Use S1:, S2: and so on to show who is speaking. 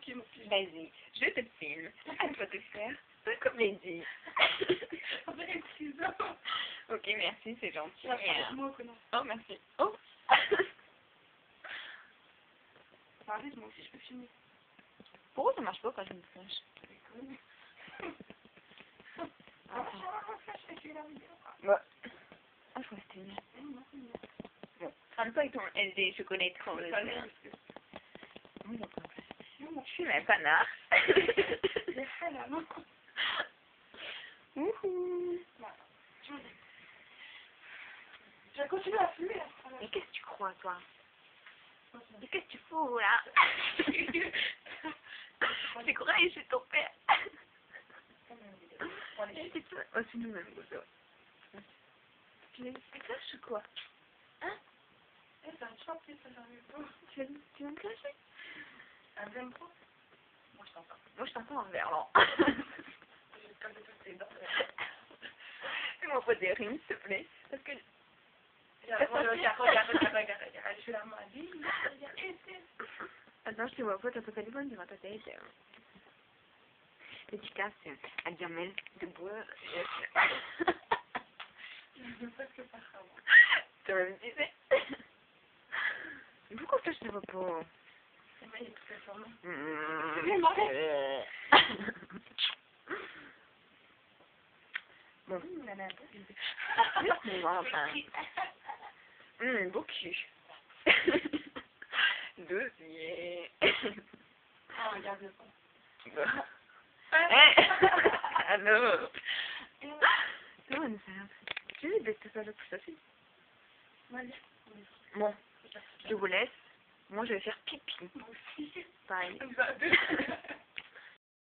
S1: Filme.
S2: Vas-y, je te filme. À toi de faire de comédie.
S1: On fait les ciseaux.
S2: Ok, merci, c'est gentil.
S1: Moi, connard.
S2: Oh, merci. Oh.
S1: Arrête, moi aussi, je peux filmer.
S2: Pourquoi ça marche pas quand je me flash? Bah. Ah, je crois que c'était bien. Bon, parle pas avec ton LD, je connais trop le tien. Oui, d'accord. Je suis un panard. Wouhou.
S1: Je vais continuer à fumer.
S2: Mais qu'est-ce que tu crois, toi? Mais qu'est-ce que tu fous, là? C'est quoi, je suis ton père. Oh, c'est nous, même. Tu me caches ou quoi? Hein?
S1: C'est un champion, ça j'arrive pas.
S2: Tu veux me cacher?
S1: Un deuxième fois? Moi, je t'entends.
S2: Moi, je t'entends en verlan.
S1: J'ai pas de toutes tes dents.
S2: Fais-moi pas des rimes, s'il te plaît. Parce que...
S1: Regarde. Je suis la main.
S2: Attends, je te vois pas, t'as ton téléphone devant ta tête. Dédicace à Jamel de Bois.
S1: Je veux pas que ça soit.
S2: Tu me disais? Pourquoi ça, je te vois pas?
S1: C'est vrai, il y a tout ça sur moi.
S2: Bon. Beau cul. Dossier.
S1: Ah, regarde le fond.
S2: Allô? Non, tu veux baisser ça là pour ça, bon, je vous laisse. Moi, je vais faire pipi. Pareil.